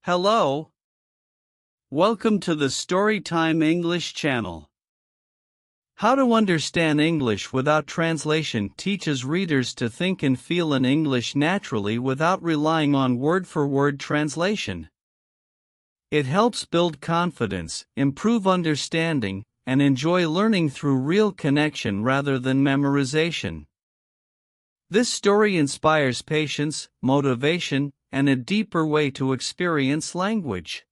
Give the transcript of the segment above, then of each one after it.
Hello. Welcome to the Storytime English channel. How to understand English without translation teaches readers to think and feel in English naturally without relying on word-for-word translation. It helps build confidence, improve understanding, and enjoy learning through real connection rather than memorization. This story inspires patience, motivation, and a deeper way to experience language.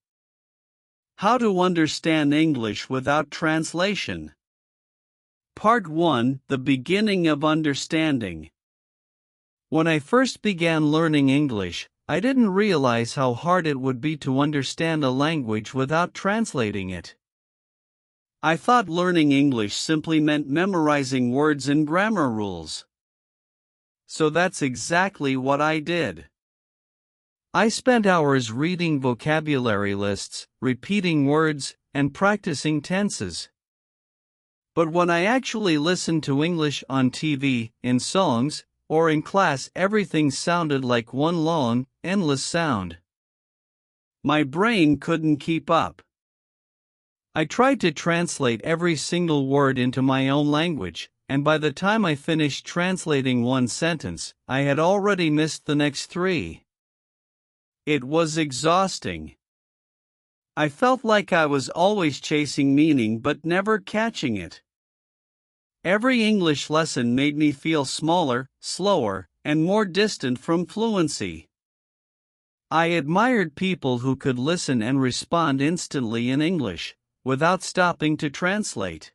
How to understand English without translation. Part 1: The beginning of understanding. When I first began learning English, I didn't realize how hard it would be to understand a language without translating it. I thought learning English simply meant memorizing words and grammar rules. So that's exactly what I did. I spent hours reading vocabulary lists, repeating words, and practicing tenses. But when I actually listened to English on TV, in songs, or in class, everything sounded like one long, endless sound. My brain couldn't keep up. I tried to translate every single word into my own language, and by the time I finished translating one sentence, I had already missed the next three. It was exhausting. I felt like I was always chasing meaning but never catching it. Every English lesson made me feel smaller, slower, and more distant from fluency. I admired people who could listen and respond instantly in English, without stopping to translate.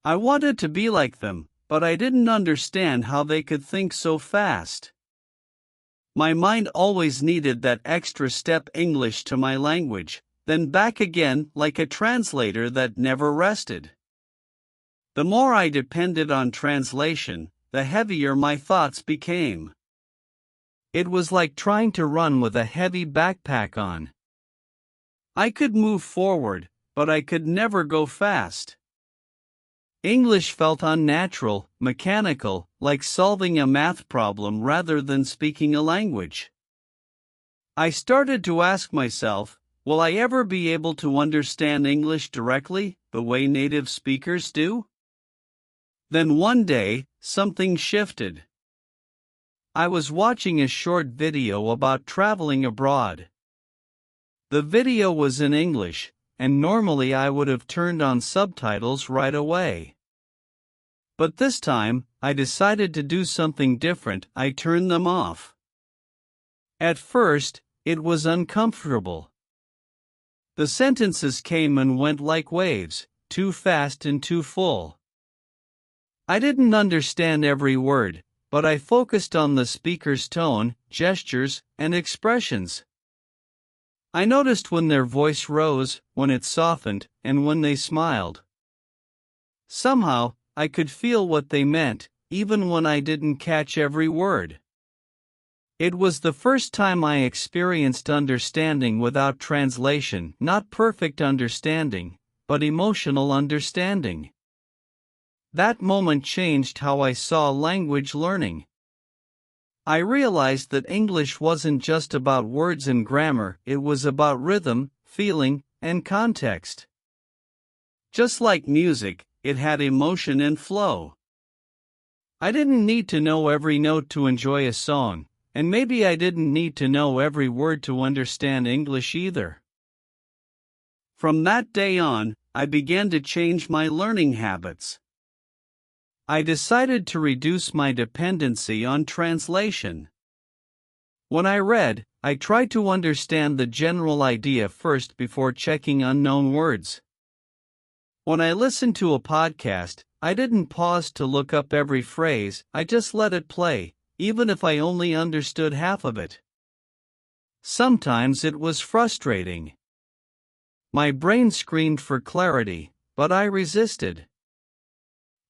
I wanted to be like them, but I didn't understand how they could think so fast. My mind always needed that extra step: English to my language, then back again, like a translator that never rested. The more I depended on translation, the heavier my thoughts became. It was like trying to run with a heavy backpack on. I could move forward, but I could never go fast. English felt unnatural, mechanical, like solving a math problem rather than speaking a language. I started to ask myself, will I ever be able to understand English directly, the way native speakers do? Then one day, something shifted. I was watching a short video about traveling abroad. The video was in English, and normally I would have turned on subtitles right away. But this time, I decided to do something different. I turned them off. At first, it was uncomfortable. The sentences came and went like waves, too fast and too full. I didn't understand every word, but I focused on the speaker's tone, gestures, and expressions. I noticed when their voice rose, when it softened, and when they smiled. Somehow, I could feel what they meant, even when I didn't catch every word. It was the first time I experienced understanding without translation, not perfect understanding, but emotional understanding. That moment changed how I saw language learning. I realized that English wasn't just about words and grammar, it was about rhythm, feeling, and context. Just like music, it had emotion and flow. I didn't need to know every note to enjoy a song, and maybe I didn't need to know every word to understand English either. From that day on, I began to change my learning habits. I decided to reduce my dependency on translation. When I read, I tried to understand the general idea first before checking unknown words. When I listened to a podcast, I didn't pause to look up every phrase, I just let it play, even if I only understood half of it. Sometimes it was frustrating. My brain screamed for clarity, but I resisted.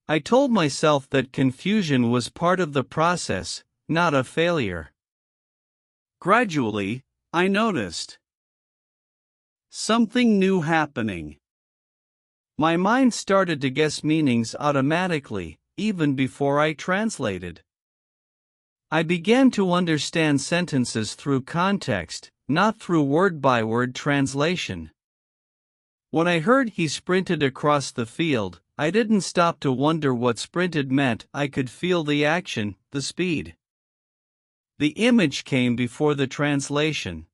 I told myself that confusion was part of the process, not a failure. Gradually, I noticed something new happening. My mind started to guess meanings automatically, even before I translated. I began to understand sentences through context, not through word-by-word translation. When I heard he sprinted across the field, I didn't stop to wonder what sprinted meant. I could feel the action, the speed. The image came before the translation.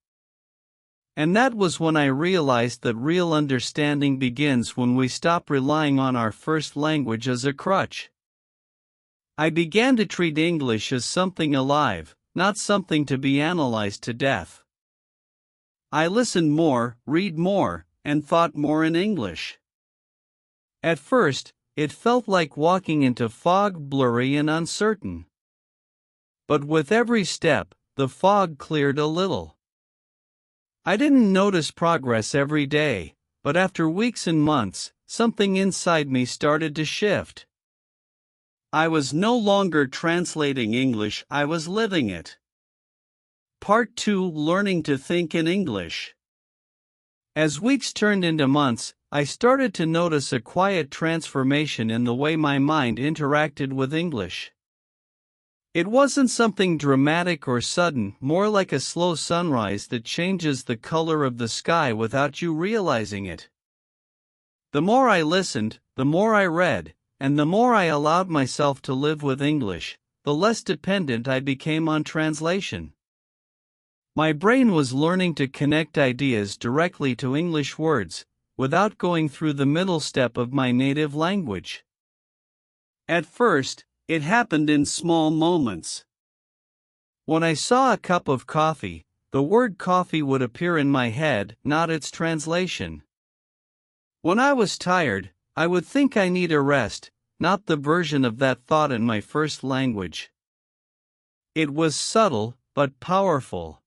And that was when I realized that real understanding begins when we stop relying on our first language as a crutch. I began to treat English as something alive, not something to be analyzed to death. I listened more, read more, and thought more in English. At first, it felt like walking into fog, blurry and uncertain. But with every step, the fog cleared a little. I didn't notice progress every day, but after weeks and months, something inside me started to shift. I was no longer translating English, I was living it. Part 2: Learning to Think in English. As weeks turned into months, I started to notice a quiet transformation in the way my mind interacted with English. It wasn't something dramatic or sudden, more like a slow sunrise that changes the color of the sky without you realizing it. The more I listened, the more I read, and the more I allowed myself to live with English, the less dependent I became on translation. My brain was learning to connect ideas directly to English words, without going through the middle step of my native language. At first, it happened in small moments. When I saw a cup of coffee, the word coffee would appear in my head, not its translation. When I was tired, I would think I need a rest, not the version of that thought in my first language. It was subtle, but powerful.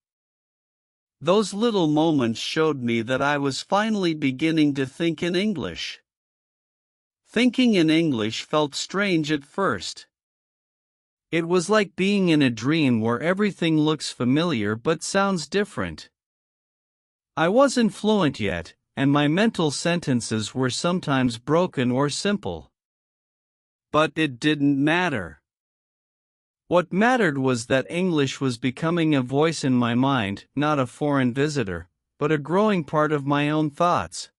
Those little moments showed me that I was finally beginning to think in English. Thinking in English felt strange at first. It was like being in a dream where everything looks familiar but sounds different. I wasn't fluent yet, and my mental sentences were sometimes broken or simple. But it didn't matter. What mattered was that English was becoming a voice in my mind, not a foreign visitor, but a growing part of my own thoughts.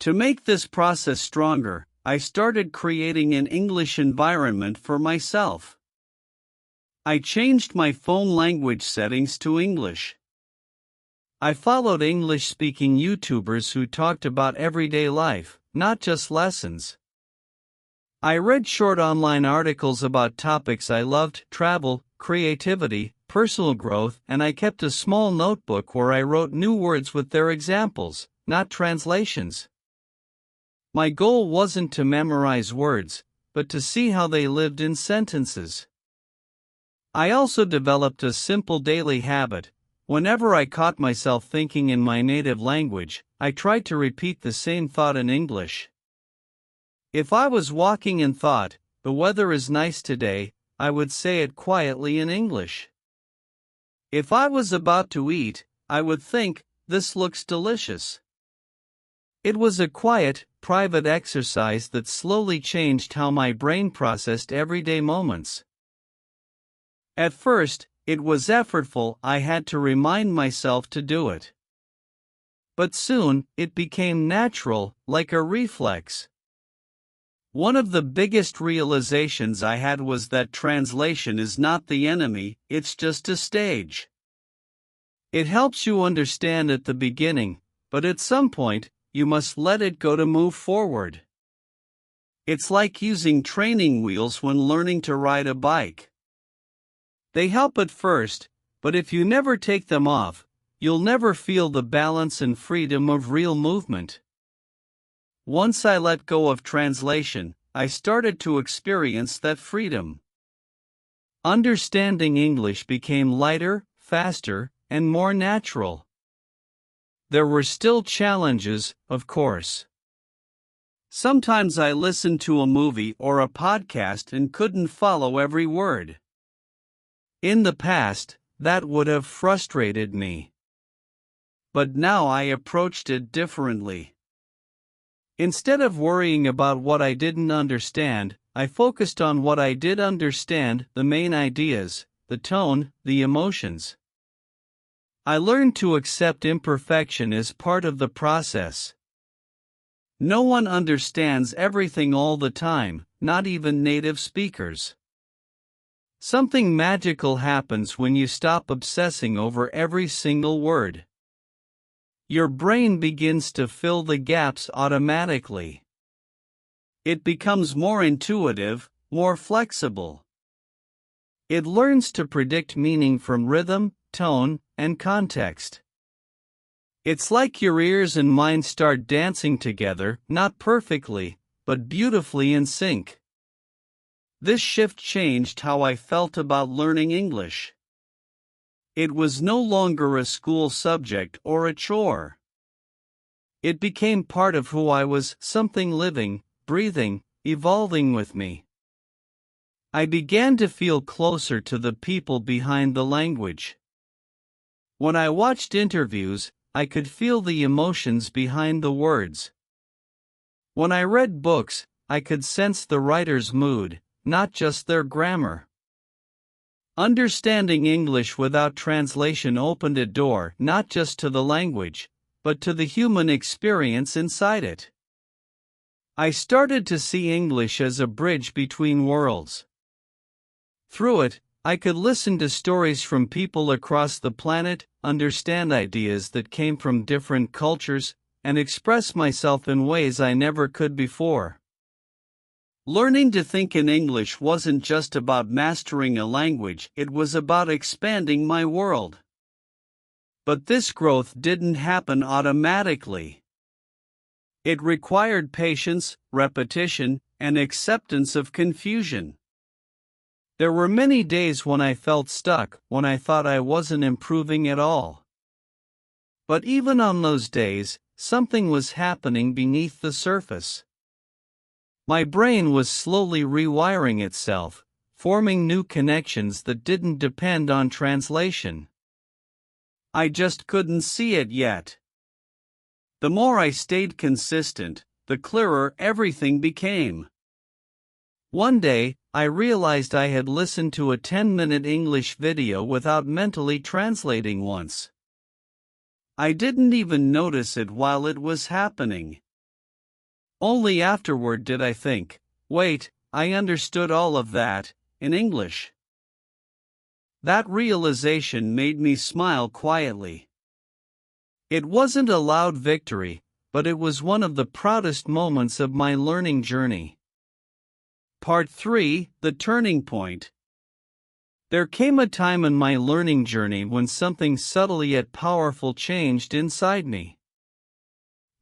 To make this process stronger, I started creating an English environment for myself. I changed my phone language settings to English. I followed English-speaking YouTubers who talked about everyday life, not just lessons. I read short online articles about topics I loved: travel, creativity, personal growth, and I kept a small notebook where I wrote new words with their examples, not translations. My goal wasn't to memorize words, but to see how they lived in sentences. I also developed a simple daily habit. Whenever I caught myself thinking in my native language, I tried to repeat the same thought in English. If I was walking and thought, "The weather is nice today," I would say it quietly in English. If I was about to eat, I would think, "This looks delicious." It was a quiet, private exercise that slowly changed how my brain processed everyday moments. At first, it was effortful. I had to remind myself to do it. But soon, it became natural, like a reflex. One of the biggest realizations I had was that translation is not the enemy, it's just a stage. It helps you understand at the beginning, but at some point, you must let it go to move forward. It's like using training wheels when learning to ride a bike. They help at first, but if you never take them off, you'll never feel the balance and freedom of real movement. Once I let go of translation, I started to experience that freedom. Understanding English became lighter, faster, and more natural. There were still challenges, of course. Sometimes I listened to a movie or a podcast and couldn't follow every word. In the past, that would have frustrated me. But now I approached it differently. Instead of worrying about what I didn't understand, I focused on what I did understand: the main ideas, the tone, the emotions. I learned to accept imperfection as part of the process. No one understands everything all the time, not even native speakers. Something magical happens when you stop obsessing over every single word. Your brain begins to fill the gaps automatically. It becomes more intuitive, more flexible. It learns to predict meaning from rhythm, tone, and context. It's like your ears and mind start dancing together, not perfectly, but beautifully in sync. This shift changed how I felt about learning English. It was no longer a school subject or a chore. It became part of who I was, something living, breathing, evolving with me. I began to feel closer to the people behind the language. When I watched interviews, I could feel the emotions behind the words. When I read books, I could sense the writer's mood, not just their grammar. Understanding English without translation opened a door not just to the language, but to the human experience inside it. I started to see English as a bridge between worlds. Through it, I could listen to stories from people across the planet, understand ideas that came from different cultures, and express myself in ways I never could before. Learning to think in English wasn't just about mastering a language, it was about expanding my world. But this growth didn't happen automatically. It required patience, repetition, and acceptance of confusion. There were many days when I felt stuck, when I thought I wasn't improving at all. But even on those days, something was happening beneath the surface. My brain was slowly rewiring itself, forming new connections that didn't depend on translation. I just couldn't see it yet. The more I stayed consistent, the clearer everything became. One day, I realized I had listened to a 10-minute English video without mentally translating once. I didn't even notice it while it was happening. Only afterward did I think, wait, I understood all of that, in English. That realization made me smile quietly. It wasn't a loud victory, but it was one of the proudest moments of my learning journey. Part 3: The Turning Point. There came a time in my learning journey when something subtle yet powerful changed inside me.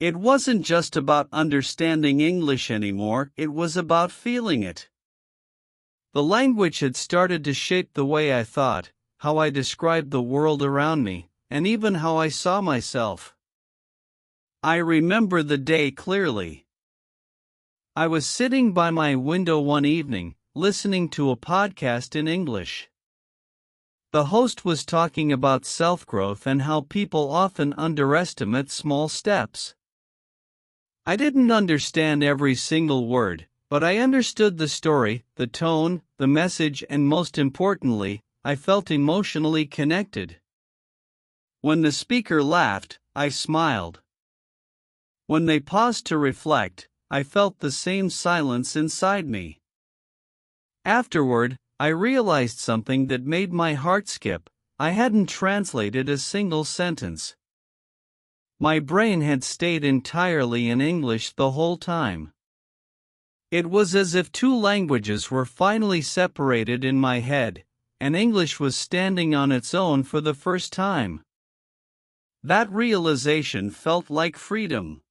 It wasn't just about understanding English anymore, it was about feeling it. The language had started to shape the way I thought, how I described the world around me, and even how I saw myself. I remember the day clearly. I was sitting by my window one evening, listening to a podcast in English. The host was talking about self-growth and how people often underestimate small steps. I didn't understand every single word, but I understood the story, the tone, the message, and most importantly, I felt emotionally connected. When the speaker laughed, I smiled. When they paused to reflect, I felt the same silence inside me. Afterward, I realized something that made my heart skip. I hadn't translated a single sentence. My brain had stayed entirely in English the whole time. It was as if two languages were finally separated in my head, and English was standing on its own for the first time. That realization felt like freedom.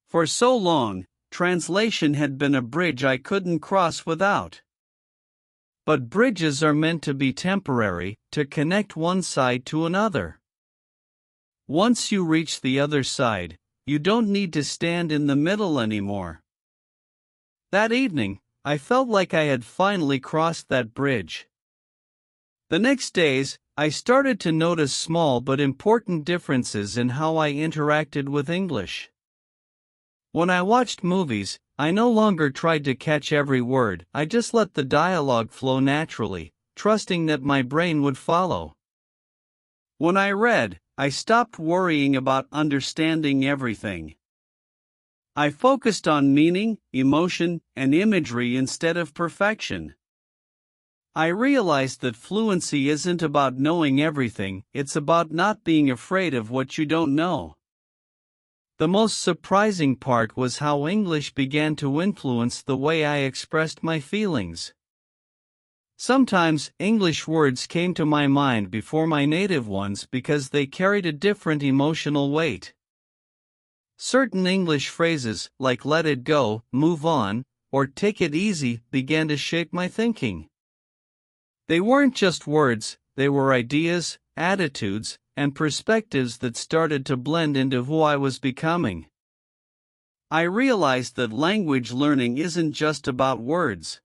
For so long, translation had been a bridge I couldn't cross without. But bridges are meant to be temporary, to connect one side to another. Once you reach the other side, you don't need to stand in the middle anymore. That evening, I felt like I had finally crossed that bridge. The next days, I started to notice small but important differences in how I interacted with English. When I watched movies, I no longer tried to catch every word, I just let the dialogue flow naturally, trusting that my brain would follow. When I read, I stopped worrying about understanding everything. I focused on meaning, emotion, and imagery instead of perfection. I realized that fluency isn't about knowing everything, it's about not being afraid of what you don't know. The most surprising part was how English began to influence the way I expressed my feelings. Sometimes, English words came to my mind before my native ones because they carried a different emotional weight. Certain English phrases, like let it go, move on, or take it easy, began to shape my thinking. They weren't just words, they were ideas, attitudes, and perspectives that started to blend into who I was becoming. I realized that language learning isn't just about words.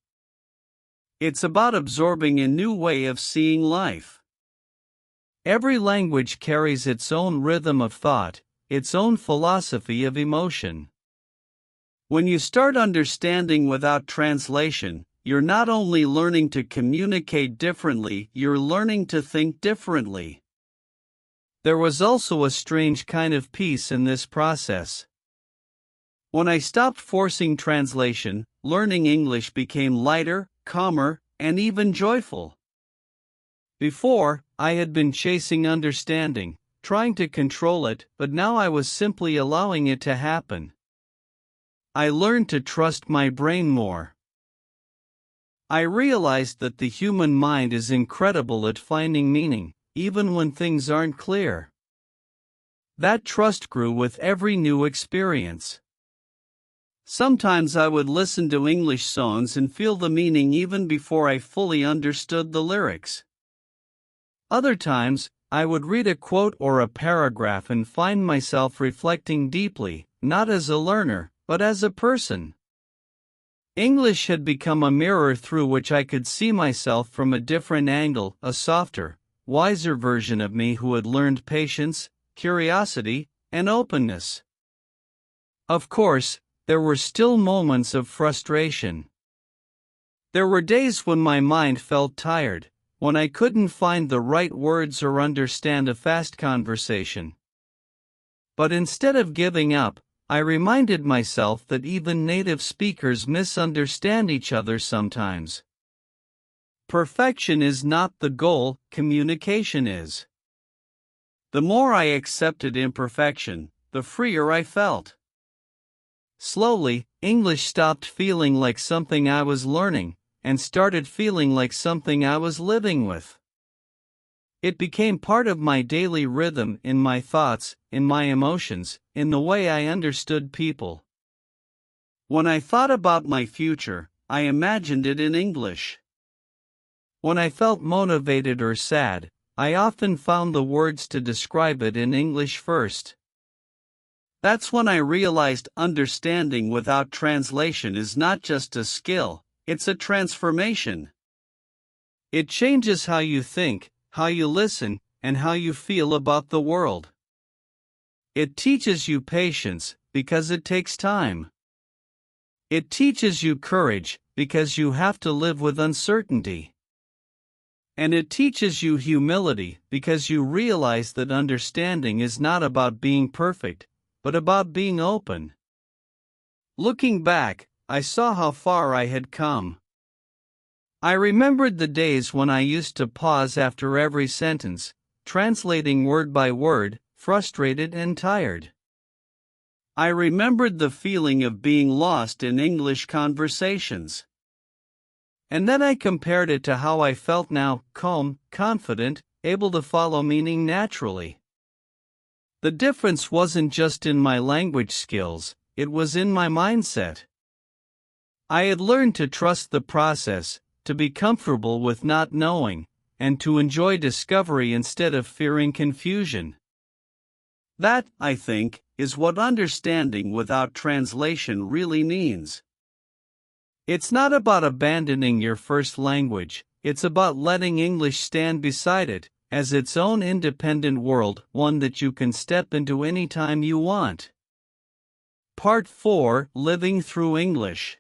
It's about absorbing a new way of seeing life. Every language carries its own rhythm of thought, its own philosophy of emotion. When you start understanding without translation, you're not only learning to communicate differently, you're learning to think differently. There was also a strange kind of peace in this process. When I stopped forcing translation, learning English became lighter, calmer, and even joyful. Before, I had been chasing understanding, trying to control it, but now I was simply allowing it to happen. I learned to trust my brain more. I realized that the human mind is incredible at finding meaning, even when things aren't clear. That trust grew with every new experience. Sometimes I would listen to English songs and feel the meaning even before I fully understood the lyrics. Other times, I would read a quote or a paragraph and find myself reflecting deeply, not as a learner, but as a person. English had become a mirror through which I could see myself from a different angle, a softer, wiser version of me who had learned patience, curiosity, and openness. Of course, there were still moments of frustration. There were days when my mind felt tired, when I couldn't find the right words or understand a fast conversation. But instead of giving up, I reminded myself that even native speakers misunderstand each other sometimes. Perfection is not the goal, communication is. The more I accepted imperfection, the freer I felt. Slowly, English stopped feeling like something I was learning, and started feeling like something I was living with. It became part of my daily rhythm, in my thoughts, in my emotions, in the way I understood people. When I thought about my future, I imagined it in English. When I felt motivated or sad, I often found the words to describe it in English first. That's when I realized understanding without translation is not just a skill, it's a transformation. It changes how you think, how you listen, and how you feel about the world. It teaches you patience, because it takes time. It teaches you courage, because you have to live with uncertainty. And it teaches you humility, because you realize that understanding is not about being perfect, but about being open. Looking back, I saw how far I had come. I remembered the days when I used to pause after every sentence, translating word by word, frustrated and tired. I remembered the feeling of being lost in English conversations. And then I compared it to how I felt now, calm, confident, able to follow meaning naturally. The difference wasn't just in my language skills, it was in my mindset. I had learned to trust the process, to be comfortable with not knowing, and to enjoy discovery instead of fearing confusion. That, I think, is what understanding without translation really means. It's not about abandoning your first language, it's about letting English stand beside it, as its own independent world, one that you can step into anytime you want. Part 4: Living Through English.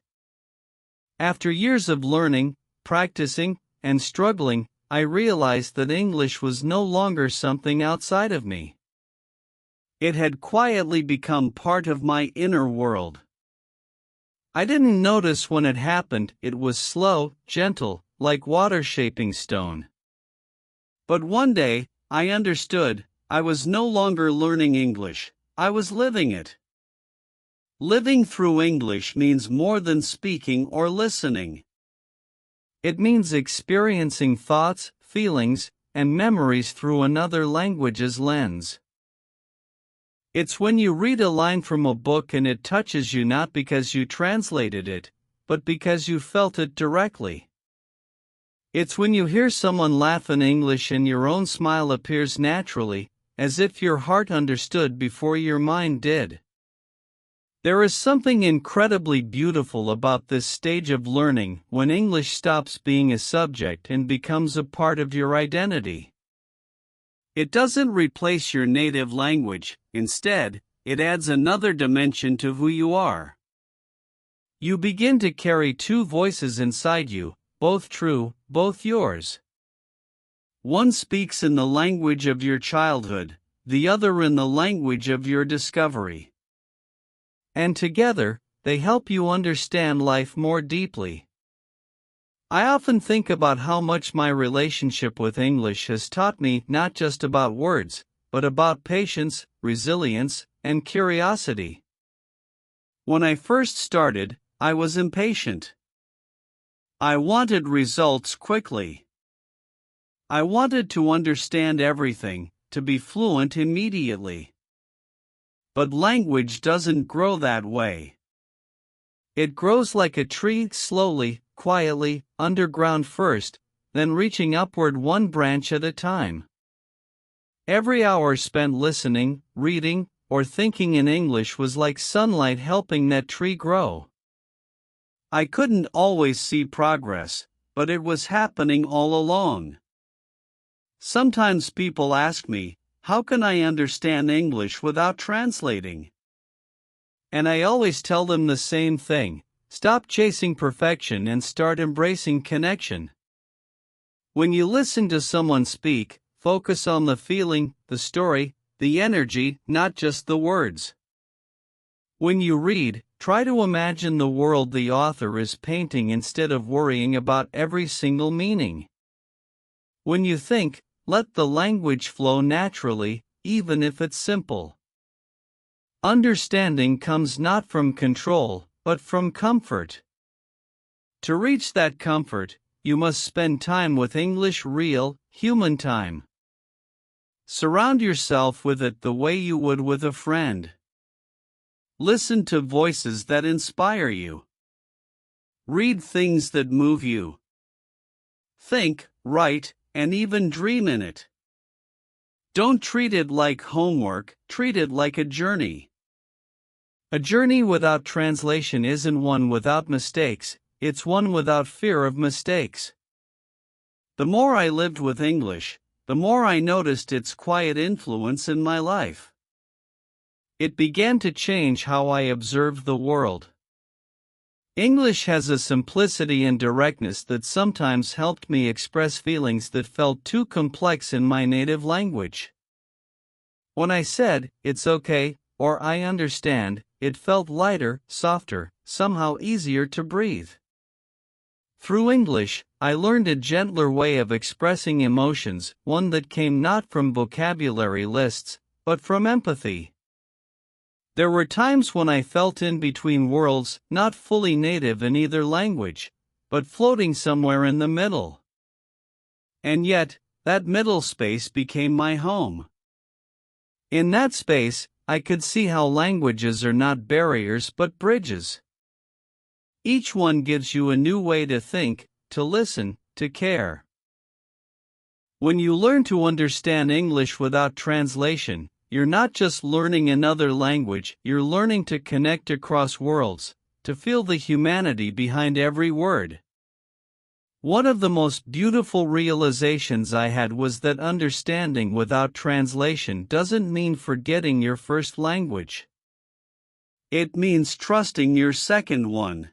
After years of learning, practicing, and struggling, I realized that English was no longer something outside of me. It had quietly become part of my inner world. I didn't notice when it happened. It was slow, gentle, like water shaping stone. But one day, I understood. I was no longer learning English, I was living it. Living through English means more than speaking or listening. It means experiencing thoughts, feelings, and memories through another language's lens. It's when you read a line from a book and it touches you not because you translated it, but because you felt it directly. It's when you hear someone laugh in English and your own smile appears naturally, as if your heart understood before your mind did. There is something incredibly beautiful about this stage of learning when English stops being a subject and becomes a part of your identity. It doesn't replace your native language, instead, it adds another dimension to who you are. You begin to carry two voices inside you, both true, both yours. One speaks in the language of your childhood, the other in the language of your discovery. And together, they help you understand life more deeply. I often think about how much my relationship with English has taught me not just about words, but about patience, resilience, and curiosity. When I first started, I was impatient. I wanted results quickly. I wanted to understand everything, to be fluent immediately. But language doesn't grow that way. It grows like a tree, slowly, quietly, underground first, then reaching upward one branch at a time. Every hour spent listening, reading, or thinking in English was like sunlight helping that tree grow. I couldn't always see progress, but it was happening all along. Sometimes people ask me, how can I understand English without translating? And I always tell them the same thing. Stop chasing perfection and start embracing connection. When you listen to someone speak, focus on the feeling, the story, the energy, not just the words. When you read, try to imagine the world the author is painting instead of worrying about every single meaning. When you think, let the language flow naturally, even if it's simple. Understanding comes not from control, but from comfort. To reach that comfort, you must spend time with English, real, human time. Surround yourself with it the way you would with a friend. Listen to voices that inspire you. Read things that move you. Think, write, and even dream in it. Don't treat it like homework, treat it like a journey. A journey without translation isn't one without mistakes, it's one without fear of mistakes. The more I lived with English, the more I noticed its quiet influence in my life. It began to change how I observed the world. English has a simplicity and directness that sometimes helped me express feelings that felt too complex in my native language. When I said, "It's okay," or "I understand," it felt lighter, softer, somehow easier to breathe. Through English, I learned a gentler way of expressing emotions, one that came not from vocabulary lists, but from empathy. There were times when I felt in between worlds, not fully native in either language, but floating somewhere in the middle. And yet, that middle space became my home. In that space, I could see how languages are not barriers but bridges. Each one gives you a new way to think, to listen, to care. When you learn to understand English without translation, you're not just learning another language, you're learning to connect across worlds, to feel the humanity behind every word. One of the most beautiful realizations I had was that understanding without translation doesn't mean forgetting your first language. It means trusting your second one.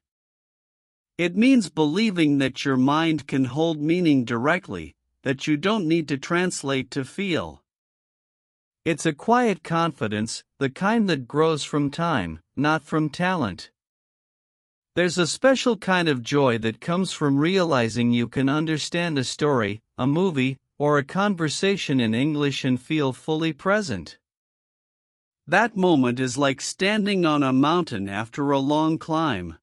It means believing that your mind can hold meaning directly, that you don't need to translate to feel. It's a quiet confidence, the kind that grows from time, not from talent. There's a special kind of joy that comes from realizing you can understand a story, a movie, or a conversation in English and feel fully present. That moment is like standing on a mountain after a long climb.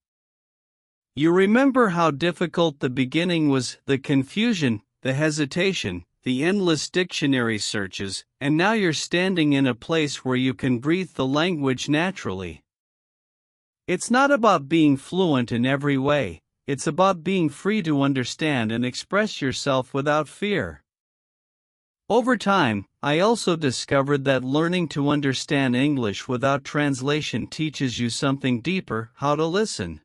You remember how difficult the beginning was, the confusion, the hesitation, the endless dictionary searches, and now you're standing in a place where you can breathe the language naturally. It's not about being fluent in every way, it's about being free to understand and express yourself without fear. Over time, I also discovered that learning to understand English without translation teaches you something deeper: how to listen.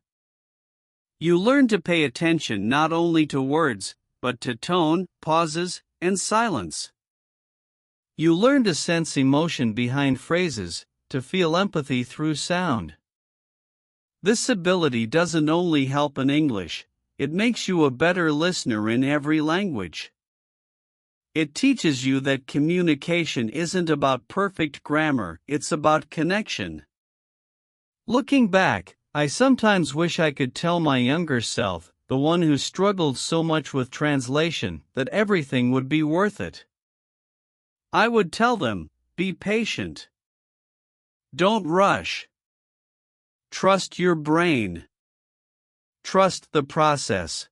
You learn to pay attention not only to words, but to tone, pauses, and silence. You learn to sense emotion behind phrases, to feel empathy through sound. This ability doesn't only help in English, it makes you a better listener in every language. It teaches you that communication isn't about perfect grammar, it's about connection. Looking back, I sometimes wish I could tell my younger self, the one who struggled so much with translation, that everything would be worth it. I would tell them, be patient. Don't rush. Trust your brain. Trust the process.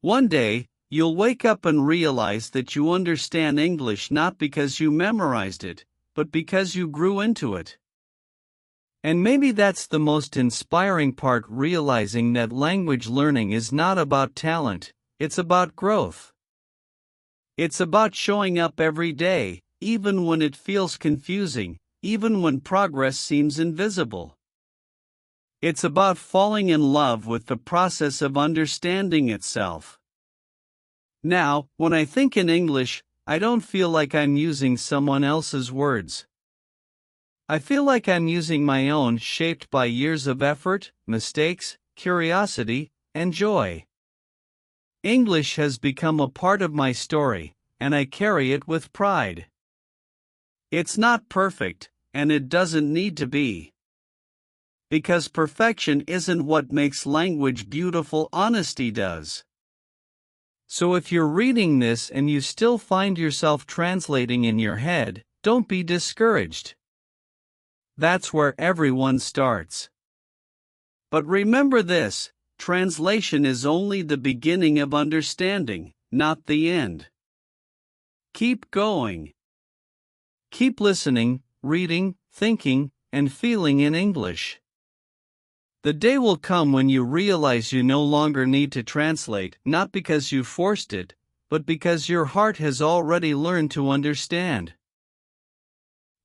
One day, you'll wake up and realize that you understand English not because you memorized it, but because you grew into it. And maybe that's the most inspiring part, realizing that language learning is not about talent, it's about growth. It's about showing up every day, even when it feels confusing, even when progress seems invisible. It's about falling in love with the process of understanding itself. Now, when I think in English, I don't feel like I'm using someone else's words. I feel like I'm using my own, shaped by years of effort, mistakes, curiosity, and joy. English has become a part of my story, and I carry it with pride. It's not perfect, and it doesn't need to be. Because perfection isn't what makes language beautiful, honesty does. So if you're reading this and you still find yourself translating in your head, don't be discouraged. That's where everyone starts. But remember this: translation is only the beginning of understanding, not the end. Keep going. Keep listening, reading, thinking, and feeling in English. The day will come when you realize you no longer need to translate, not because you forced it, but because your heart has already learned to understand.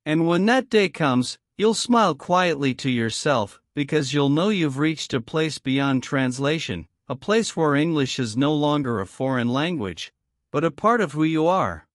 And when that day comes, you'll smile quietly to yourself, because you'll know you've reached a place beyond translation, a place where English is no longer a foreign language, but a part of who you are.